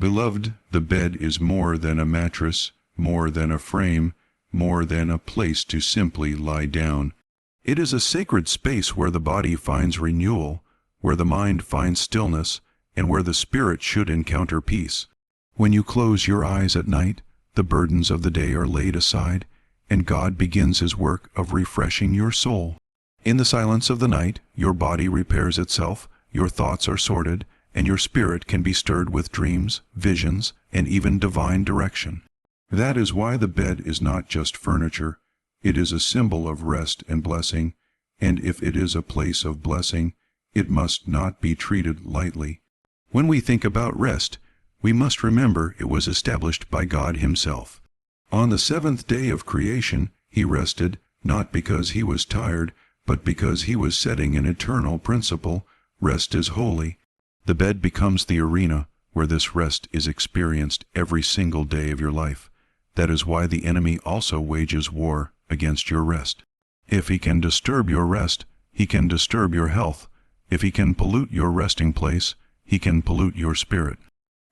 Beloved, the bed is more than a mattress, more than a frame, more than a place to simply lie down. It is a sacred space where the body finds renewal, where the mind finds stillness, and where the spirit should encounter peace. When you close your eyes at night, the burdens of the day are laid aside, and God begins His work of refreshing your soul. In the silence of the night, your body repairs itself, your thoughts are sorted, and your spirit can be stirred with dreams, visions, and even divine direction. That is why the bed is not just furniture. It is a symbol of rest and blessing, and if it is a place of blessing, it must not be treated lightly. When we think about rest, we must remember it was established by God Himself. On the seventh day of creation, He rested, not because He was tired, but because He was setting an eternal principle. Rest is holy. The bed becomes the arena where this rest is experienced every single day of your life. That is why the enemy also wages war against your rest. If he can disturb your rest, he can disturb your health. If he can pollute your resting place, he can pollute your spirit.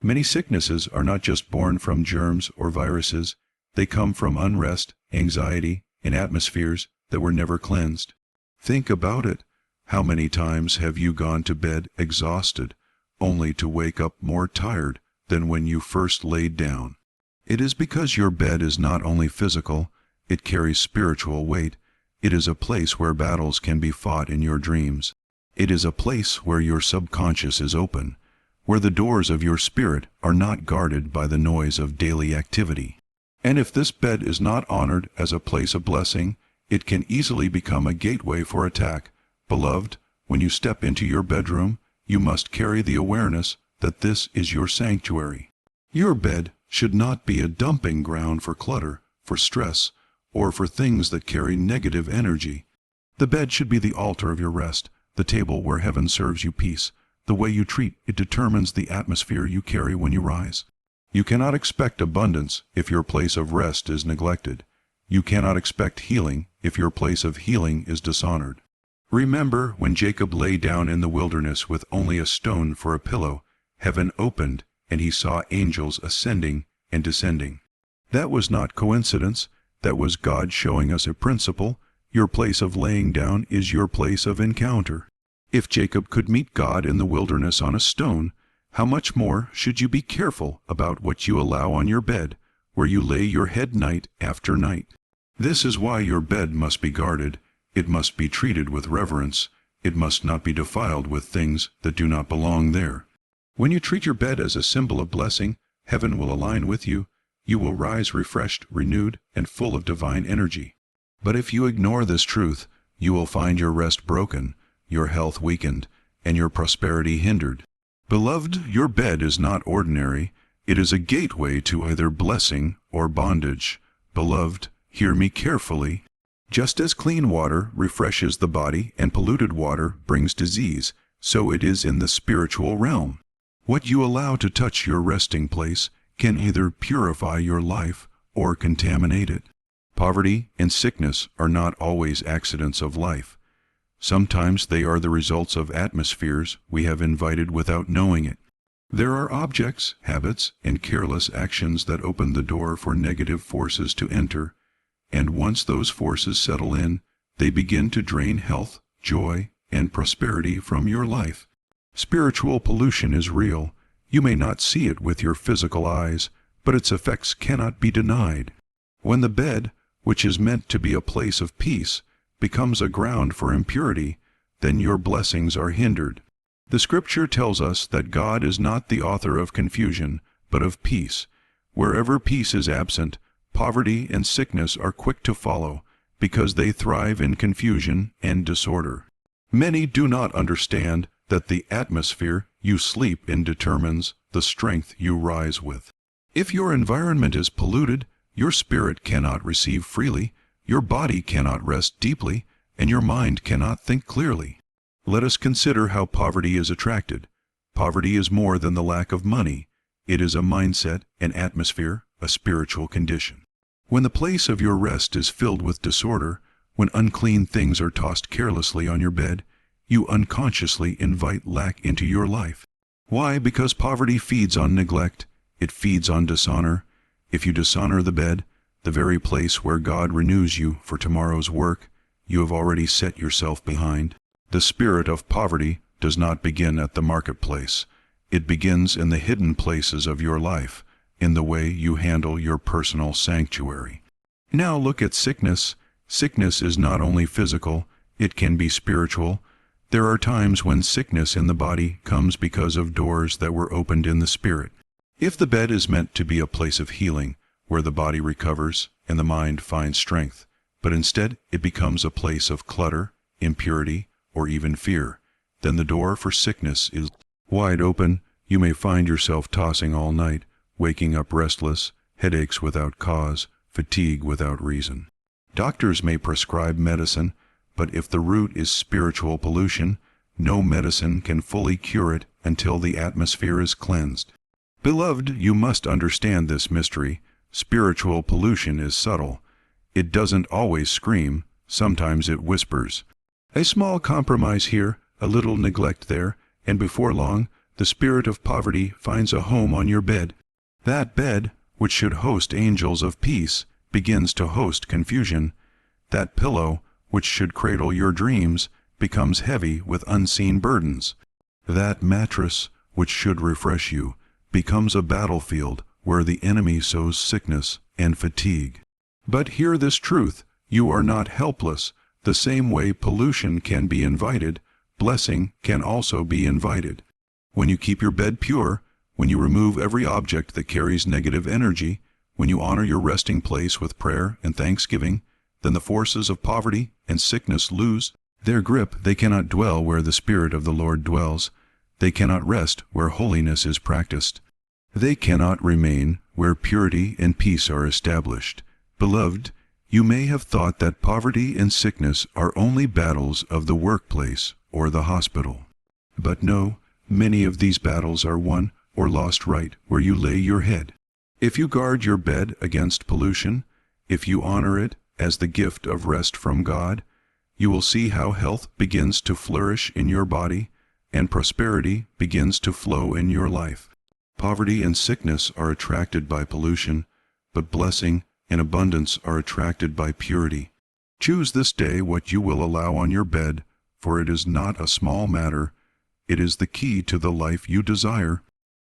Many sicknesses are not just born from germs or viruses. They come from unrest, anxiety, and atmospheres that were never cleansed. Think about it. How many times have you gone to bed exhausted, only to wake up more tired than when you first laid down? It is because your bed is not only physical, it carries spiritual weight. It is a place where battles can be fought in your dreams. It is a place where your subconscious is open, where the doors of your spirit are not guarded by the noise of daily activity. And if this bed is not honored as a place of blessing, it can easily become a gateway for attack. Beloved, when you step into your bedroom, you must carry the awareness that this is your sanctuary. Your bed should not be a dumping ground for clutter, for stress, or for things that carry negative energy. The bed should be the altar of your rest, the table where heaven serves you peace. The way you treat it determines the atmosphere you carry when you rise. You cannot expect abundance if your place of rest is neglected. You cannot expect healing if your place of healing is dishonored. Remember when Jacob lay down in the wilderness with only a stone for a pillow, heaven opened, and he saw angels ascending and descending. That was not coincidence. That was God showing us a principle. Your place of laying down is your place of encounter. If Jacob could meet God in the wilderness on a stone, how much more should you be careful about what you allow on your bed, where you lay your head night after night? This is why your bed must be guarded. It must be treated with reverence. It must not be defiled with things that do not belong there. When you treat your bed as a symbol of blessing, heaven will align with you. You will rise refreshed, renewed, and full of divine energy. But if you ignore this truth, you will find your rest broken, your health weakened, and your prosperity hindered. Beloved, your bed is not ordinary. It is a gateway to either blessing or bondage. Beloved, hear me carefully. Just as clean water refreshes the body and polluted water brings disease, so it is in the spiritual realm. What you allow to touch your resting place can either purify your life or contaminate it. Poverty and sickness are not always accidents of life. Sometimes they are the results of atmospheres we have invited without knowing it. There are objects, habits, and careless actions that open the door for negative forces to enter, and once those forces settle in, they begin to drain health, joy, and prosperity from your life. Spiritual pollution is real. You may not see it with your physical eyes, but its effects cannot be denied. When the bed, which is meant to be a place of peace, becomes a ground for impurity, then your blessings are hindered. The Scripture tells us that God is not the author of confusion, but of peace. Wherever peace is absent, poverty and sickness are quick to follow, because they thrive in confusion and disorder. Many do not understand that the atmosphere you sleep in determines the strength you rise with. If your environment is polluted, your spirit cannot receive freely, your body cannot rest deeply, and your mind cannot think clearly. Let us consider how poverty is attracted. Poverty is more than the lack of money. It is a mindset, an atmosphere, a spiritual condition. When the place of your rest is filled with disorder, when unclean things are tossed carelessly on your bed, you unconsciously invite lack into your life. Why? Because poverty feeds on neglect, It feeds on dishonor. If you dishonor the bed, the very place where God renews you for tomorrow's work, you have already set yourself behind. The spirit of poverty does not begin at the marketplace. It begins in the hidden places of your life, in the way you handle your personal sanctuary. Now look at sickness. Sickness is not only physical, it can be spiritual. There are times when sickness in the body comes because of doors that were opened in the spirit. If the bed is meant to be a place of healing, where the body recovers and the mind finds strength, but instead it becomes a place of clutter, impurity, or even fear, then the door for sickness is wide open. You may find yourself tossing all night, waking up restless, headaches without cause, fatigue without reason. Doctors may prescribe medicine, but if the root is spiritual pollution, no medicine can fully cure it until the atmosphere is cleansed. Beloved, you must understand this mystery. Spiritual pollution is subtle. It doesn't always scream, sometimes it whispers. A small compromise here, a little neglect there, and before long, the spirit of poverty finds a home on your bed. That bed, which should host angels of peace, begins to host confusion. That pillow, which should cradle your dreams, becomes heavy with unseen burdens. That mattress, which should refresh you, becomes a battlefield where the enemy sows sickness and fatigue. But hear this truth, you are not helpless. The same way pollution can be invited, blessing can also be invited. When you keep your bed pure, when you remove every object that carries negative energy, when you honor your resting place with prayer and thanksgiving, then the forces of poverty and sickness lose their grip. They cannot dwell where the Spirit of the Lord dwells. They cannot rest where holiness is practiced. They cannot remain where purity and peace are established. Beloved, you may have thought that poverty and sickness are only battles of the workplace or the hospital. But no, many of these battles are won or lost right where you lay your head. If you guard your bed against pollution, if you honor it as the gift of rest from God, you will see how health begins to flourish in your body and prosperity begins to flow in your life. Poverty and sickness are attracted by pollution, but blessing and abundance are attracted by purity. Choose this day what you will allow on your bed, for it is not a small matter. It is the key to the life you desire.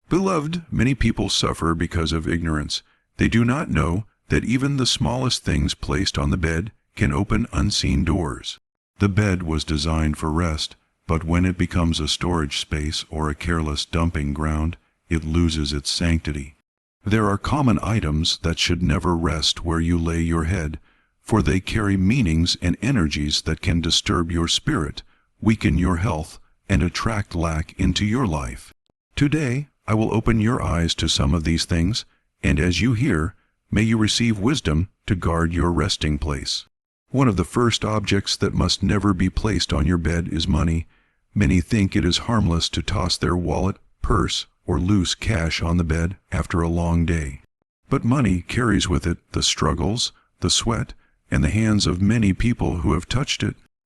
Beloved, many people suffer because of ignorance. They do not know that even the smallest things placed on the bed can open unseen doors. The bed was designed for rest, but when it becomes a storage space or a careless dumping ground, it loses its sanctity. There are common items that should never rest where you lay your head, for they carry meanings and energies that can disturb your spirit, weaken your health, and attract lack into your life. Today, I will open your eyes to some of these things, and as you hear, may you receive wisdom to guard your resting place. One of the first objects that must never be placed on your bed is money. Many think it is harmless to toss their wallet, purse, or loose cash on the bed after a long day. But money carries with it the struggles, the sweat, and the hands of many people who have touched it.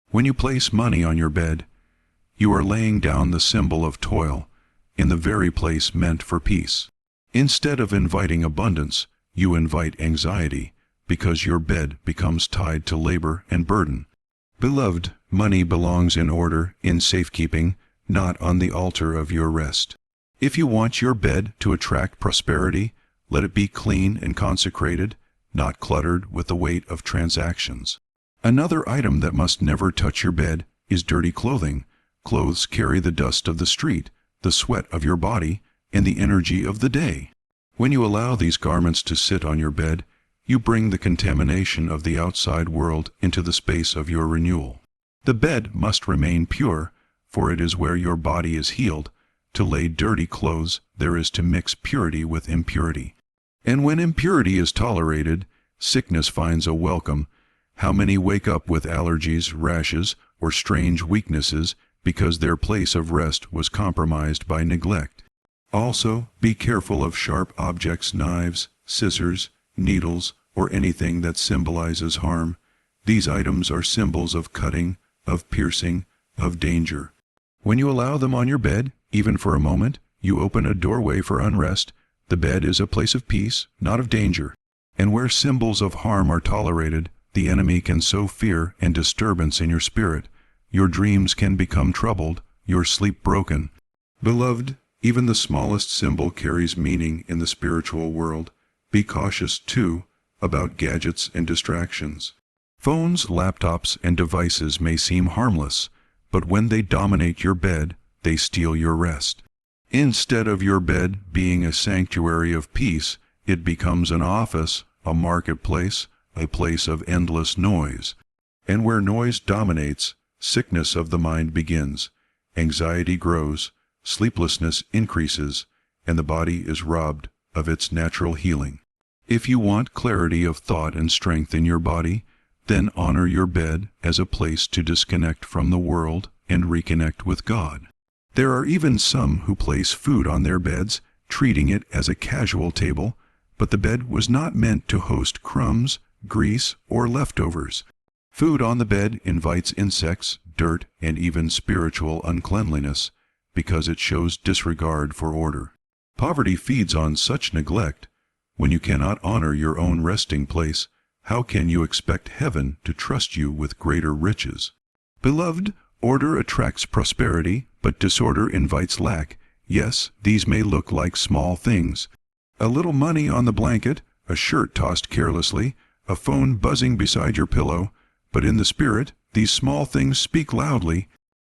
When you place money on your bed, you are laying down the symbol of toil in the very place meant for peace. Instead of inviting abundance, you invite anxiety, because your bed becomes tied to labor and burden. Beloved, money belongs in order, in safekeeping, not on the altar of your rest. If you want your bed to attract prosperity, let it be clean and consecrated, not cluttered with the weight of transactions. Another item that must never touch your bed is dirty clothing. Clothes carry the dust of the street, the sweat of your body, and the energy of the day. When you allow these garments to sit on your bed, you bring the contamination of the outside world into the space of your renewal. The bed must remain pure, for it is where your body is healed. To lay dirty clothes, there is to mix purity with impurity. And when impurity is tolerated, sickness finds a welcome. How many wake up with allergies, rashes, or strange weaknesses because their place of rest was compromised by neglect? Also, be careful of sharp objects, knives, scissors, needles, or anything that symbolizes harm. These items are symbols of cutting, of piercing, of danger. When you allow them on your bed, even for a moment, you open a doorway for unrest. The bed is a place of peace, not of danger. And where symbols of harm are tolerated, the enemy can sow fear and disturbance in your spirit. Your dreams can become troubled, your sleep broken. Beloved, even the smallest symbol carries meaning in the spiritual world. Be cautious, too, about gadgets and distractions. Phones, laptops, and devices may seem harmless, but when they dominate your bed, they steal your rest. Instead of your bed being a sanctuary of peace, it becomes an office, a marketplace, a place of endless noise. And where noise dominates, sickness of the mind begins. Anxiety grows, sleeplessness increases, and the body is robbed of its natural healing. If you want clarity of thought and strength in your body, then honor your bed as a place to disconnect from the world and reconnect with God. There are even some who place food on their beds, treating it as a casual table, but the bed was not meant to host crumbs, grease, or leftovers. Food on the bed invites insects, dirt, and even spiritual uncleanliness, because it shows disregard for order. Poverty feeds on such neglect. When you cannot honor your own resting place, how can you expect heaven to trust you with greater riches? Beloved, order attracts prosperity, but disorder invites lack. Yes, these may look like small things. A little money on the blanket, a shirt tossed carelessly, a phone buzzing beside your pillow, but in the spirit, these small things speak loudly.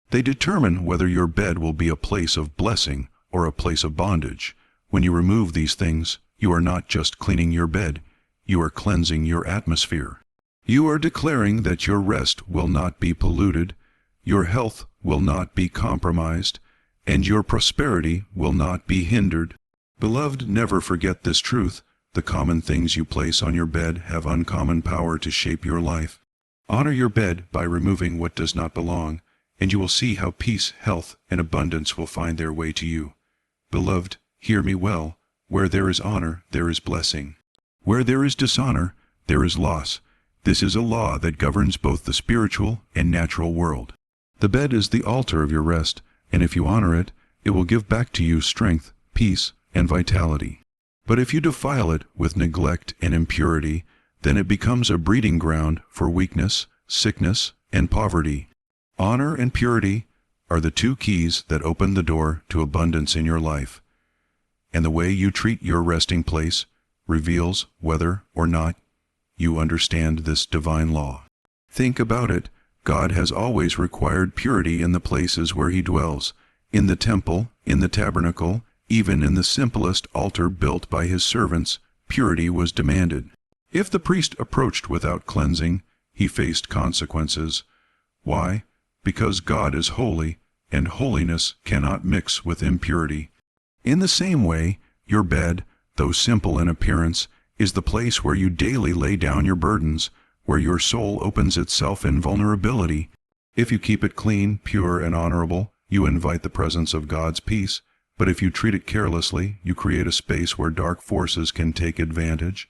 They determine whether your bed will be a place of blessing or a place of bondage. When you remove these things, you are not just cleaning your bed, you are cleansing your atmosphere. You are declaring that your rest will not be polluted, your health will not be compromised, and your prosperity will not be hindered. Beloved, never forget this truth. The common things you place on your bed have uncommon power to shape your life. Honor your bed by removing what does not belong, and you will see how peace, health, and abundance will find their way to you. Beloved, hear me well. Where there is honor, there is blessing. Where there is dishonor, there is loss. This is a law that governs both the spiritual and natural world. The bed is the altar of your rest, and if you honor it, it will give back to you strength, peace, and vitality. But if you defile it with neglect and impurity, then it becomes a breeding ground for weakness, sickness, and poverty. Honor and purity are the two keys that open the door to abundance in your life. And the way you treat your resting place reveals whether or not you understand this divine law. Think about it. God has always required purity in the places where he dwells, in the temple, in the tabernacle, even in the simplest altar built by his servants, purity was demanded. If the priest approached without cleansing, he faced consequences. Why? Because God is holy, and holiness cannot mix with impurity. In the same way, your bed, though simple in appearance, is the place where you daily lay down your burdens, where your soul opens itself in vulnerability. If you keep it clean, pure, and honorable, you invite the presence of God's peace. But if you treat it carelessly, you create a space where dark forces can take advantage.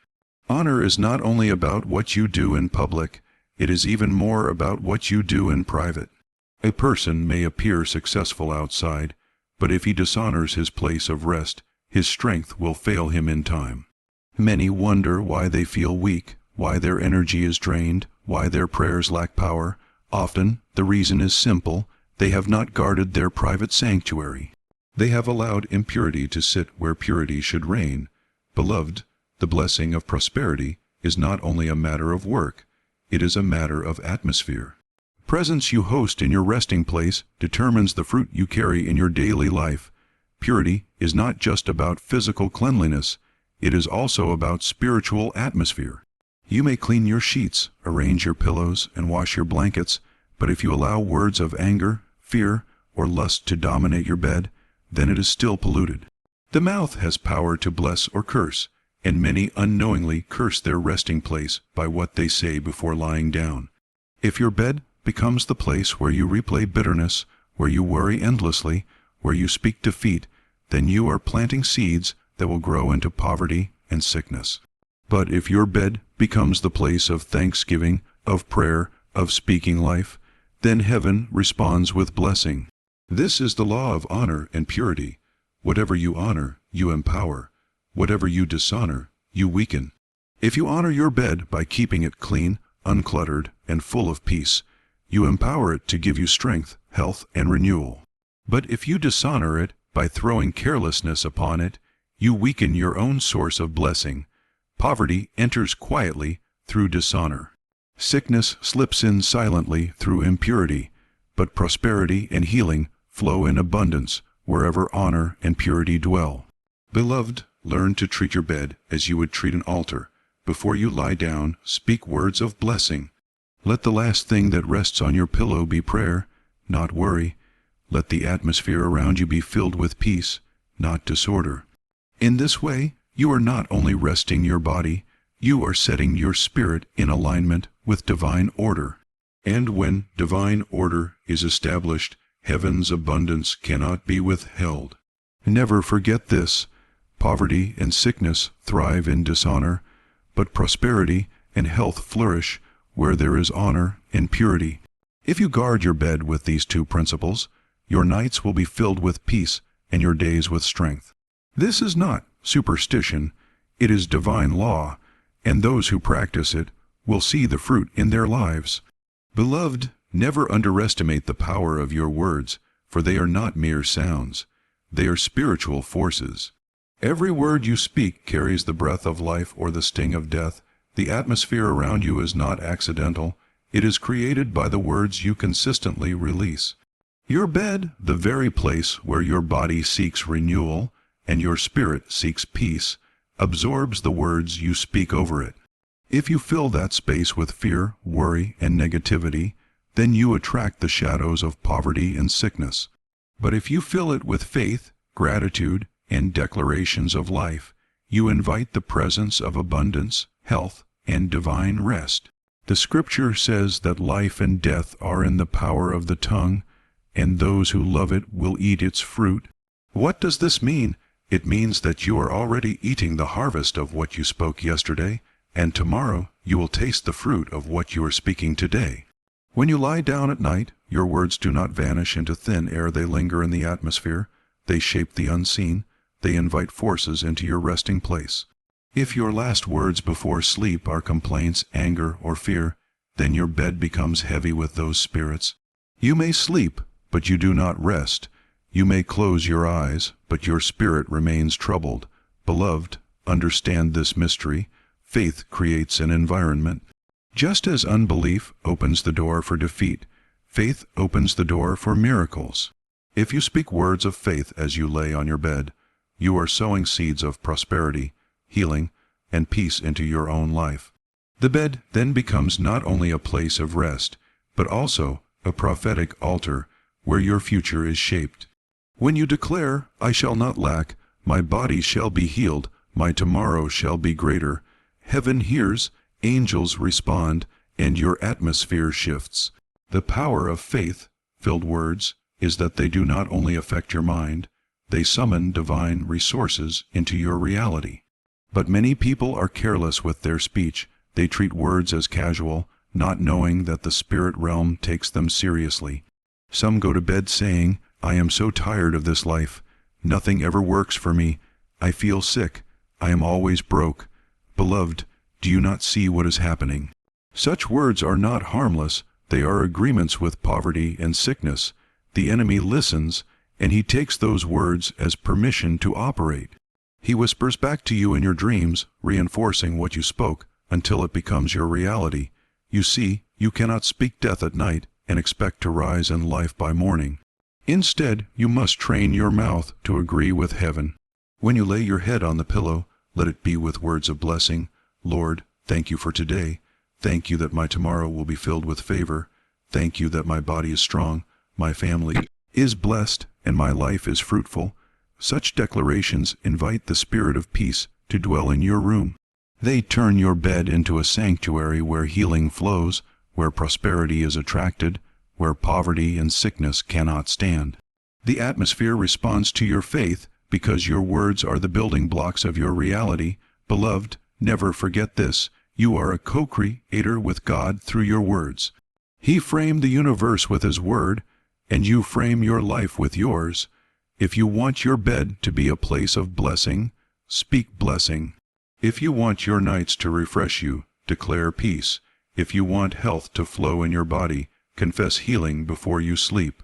Honor is not only about what you do in public, it is even more about what you do in private. A person may appear successful outside, but if he dishonors his place of rest, his strength will fail him in time. Many wonder why they feel weak, why their energy is drained, why their prayers lack power. Often, the reason is simple: they have not guarded their private sanctuary. They have allowed impurity to sit where purity should reign. Beloved, the blessing of prosperity is not only a matter of work, it is a matter of atmosphere. Presence you host in your resting place determines the fruit you carry in your daily life. Purity is not just about physical cleanliness, it is also about spiritual atmosphere. You may clean your sheets, arrange your pillows, and wash your blankets, but if you allow words of anger, fear, or lust to dominate your bed, then it is still polluted. The mouth has power to bless or curse, and many unknowingly curse their resting place by what they say before lying down. If your bed becomes the place where you replay bitterness, where you worry endlessly, where you speak defeat, then you are planting seeds that will grow into poverty and sickness. But if your bed becomes the place of thanksgiving, of prayer, of speaking life, then heaven responds with blessing. This is the law of honor and purity. Whatever you honor, you empower. Whatever you dishonor, you weaken. If you honor your bed by keeping it clean, uncluttered, and full of peace, you empower it to give you strength, health, and renewal. But if you dishonor it by throwing carelessness upon it, you weaken your own source of blessing. Poverty enters quietly through dishonor. Sickness slips in silently through impurity, but prosperity and healing flow in abundance wherever honor and purity dwell. Beloved, learn to treat your bed as you would treat an altar. Before you lie down, speak words of blessing. Let the last thing that rests on your pillow be prayer, not worry. Let the atmosphere around you be filled with peace, not disorder. In this way, you are not only resting your body, you are setting your spirit in alignment with divine order. And when divine order is established, heaven's abundance cannot be withheld. Never forget this. Poverty and sickness thrive in dishonor, but prosperity and health flourish where there is honor and purity. If you guard your bed with these two principles, your nights will be filled with peace and your days with strength. This is not superstition, it is divine law, and those who practice it will see the fruit in their lives. Beloved, never underestimate the power of your words, for they are not mere sounds. They are spiritual forces. Every word you speak carries the breath of life or the sting of death. The atmosphere around you is not accidental. It is created by the words you consistently release. Your bed, the very place where your body seeks renewal and your spirit seeks peace, absorbs the words you speak over it. If you fill that space with fear, worry, and negativity, then you attract the shadows of poverty and sickness. But if you fill it with faith, gratitude, and declarations of life, you invite the presence of abundance, health, and divine rest. The scripture says that life and death are in the power of the tongue, and those who love it will eat its fruit. What does this mean? It means that you are already eating the harvest of what you spoke yesterday, and tomorrow you will taste the fruit of what you are speaking today. When you lie down at night, your words do not vanish into thin air. They linger in the atmosphere. They shape the unseen. They invite forces into your resting place. If your last words before sleep are complaints, anger, or fear, then your bed becomes heavy with those spirits. You may sleep, but you do not rest. You may close your eyes, but your spirit remains troubled. Beloved, understand this mystery. Faith creates an environment. Just as unbelief opens the door for defeat, faith opens the door for miracles. If you speak words of faith as you lay on your bed, you are sowing seeds of prosperity, healing, and peace into your own life. The bed then becomes not only a place of rest, but also a prophetic altar where your future is shaped. When you declare, "I shall not lack, my body shall be healed, my tomorrow shall be greater," heaven hears, angels respond, and your atmosphere shifts. The power of faith-filled words is that they do not only affect your mind, they summon divine resources into your reality. But many people are careless with their speech. They treat words as casual, not knowing that the spirit realm takes them seriously. Some go to bed saying, "I am so tired of this life. Nothing ever works for me. I feel sick. I am always broke." Beloved, do you not see what is happening? Such words are not harmless. They are agreements with poverty and sickness. The enemy listens, and he takes those words as permission to operate. He whispers back to you in your dreams, reinforcing what you spoke until it becomes your reality. You see, you cannot speak death at night and expect to rise in life by morning. Instead, you must train your mouth to agree with heaven. When you lay your head on the pillow, let it be with words of blessing. Lord, thank you for today. Thank you that my tomorrow will be filled with favor. Thank you that my body is strong, my family is blessed, and my life is fruitful. Such declarations invite the spirit of peace to dwell in your room. They turn your bed into a sanctuary where healing flows, where prosperity is attracted, where poverty and sickness cannot stand. The atmosphere responds to your faith because your words are the building blocks of your reality. Beloved, never forget this. You are a co-creator with God through your words. He framed the universe with His word, and you frame your life with yours. If you want your bed to be a place of blessing, speak blessing. If you want your nights to refresh you, declare peace. If you want health to flow in your body, confess healing before you sleep.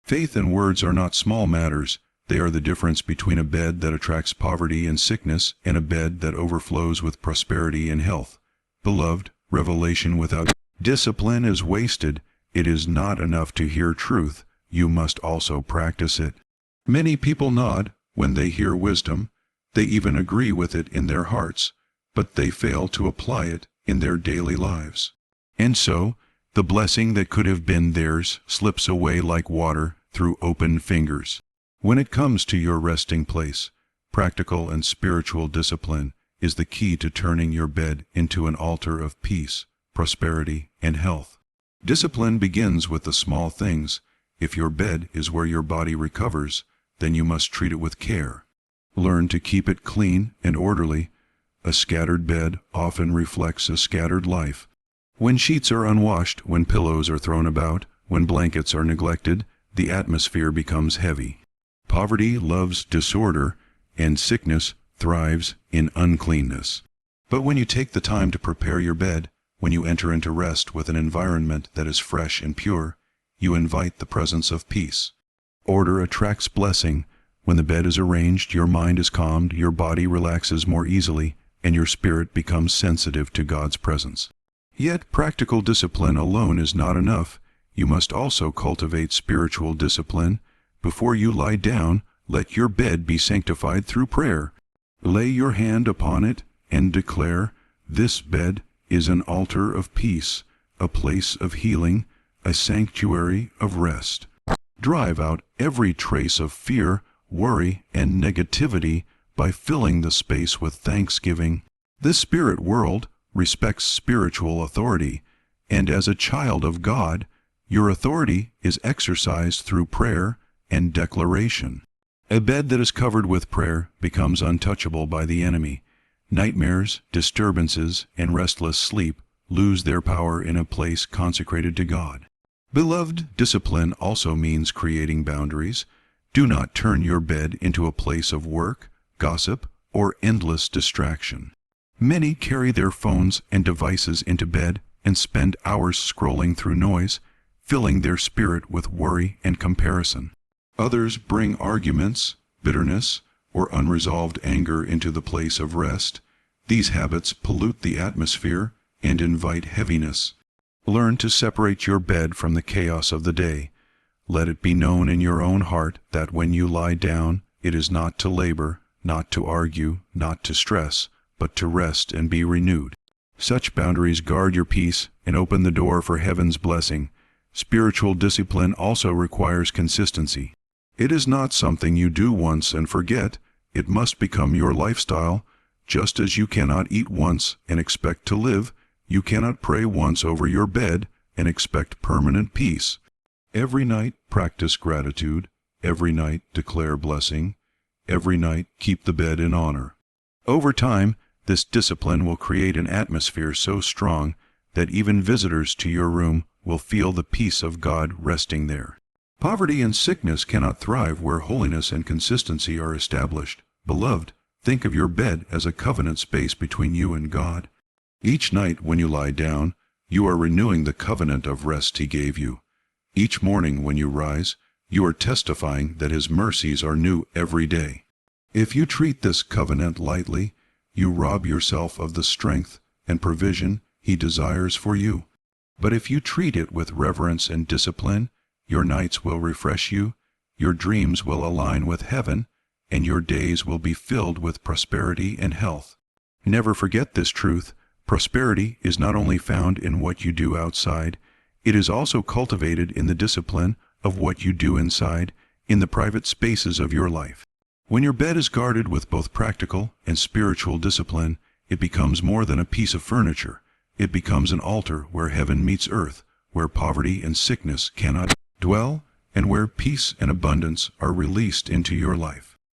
Faith and words are not small matters. They are the difference between a bed that attracts poverty and sickness and a bed that overflows with prosperity and health. Beloved, revelation without discipline is wasted. It is not enough to hear truth. You must also practice it. Many people nod when they hear wisdom. They even agree with it in their hearts, but they fail to apply it in their daily lives. And so, the blessing that could have been theirs slips away like water through open fingers. When it comes to your resting place, practical and spiritual discipline is the key to turning your bed into an altar of peace, prosperity, and health. Discipline begins with the small things. If your bed is where your body recovers, then you must treat it with care. Learn to keep it clean and orderly. A scattered bed often reflects a scattered life. When sheets are unwashed, when pillows are thrown about, when blankets are neglected, the atmosphere becomes heavy. Poverty loves disorder, and sickness thrives in uncleanness. But when you take the time to prepare your bed, when you enter into rest with an environment that is fresh and pure, you invite the presence of peace. Order attracts blessing. When the bed is arranged, your mind is calmed, your body relaxes more easily, and your spirit becomes sensitive to God's presence. Yet practical discipline alone is not enough. You must also cultivate spiritual discipline. Before you lie down, let your bed be sanctified through prayer. Lay your hand upon it and declare, "This bed is an altar of peace, a place of healing, a sanctuary of rest." Drive out every trace of fear, worry, and negativity by filling the space with thanksgiving. The spirit world respects spiritual authority, and as a child of God, your authority is exercised through prayer and declaration. A bed that is covered with prayer becomes untouchable by the enemy. Nightmares, disturbances, and restless sleep lose their power in a place consecrated to God. Beloved, discipline also means creating boundaries. Do not turn your bed into a place of work, gossip, or endless distraction. Many carry their phones and devices into bed and spend hours scrolling through noise, filling their spirit with worry and comparison. Others bring arguments, bitterness, or unresolved anger into the place of rest. These habits pollute the atmosphere and invite heaviness. Learn to separate your bed from the chaos of the day. Let it be known in your own heart that when you lie down, it is not to labor, not to argue, not to stress, but to rest and be renewed. Such boundaries guard your peace and open the door for heaven's blessing. Spiritual discipline also requires consistency. It is not something you do once and forget. It must become your lifestyle. Just as you cannot eat once and expect to live, you cannot pray once over your bed and expect permanent peace. Every night practice gratitude. Every night declare blessing. Every night keep the bed in honor. Over time, this discipline will create an atmosphere so strong that even visitors to your room will feel the peace of God resting there. Poverty and sickness cannot thrive where holiness and consistency are established. Beloved, think of your bed as a covenant space between you and God. Each night when you lie down, you are renewing the covenant of rest He gave you. Each morning when you rise, you are testifying that His mercies are new every day. If you treat this covenant lightly, you rob yourself of the strength and provision He desires for you. But if you treat it with reverence and discipline, your nights will refresh you, your dreams will align with heaven, and your days will be filled with prosperity and health. Never forget this truth. Prosperity is not only found in what you do outside, it is also cultivated in the discipline of what you do inside, in the private spaces of your life. When your bed is guarded with both practical and spiritual discipline, it becomes more than a piece of furniture. It becomes an altar where heaven meets earth, where poverty and sickness cannot dwell, and where peace and abundance are released into your life.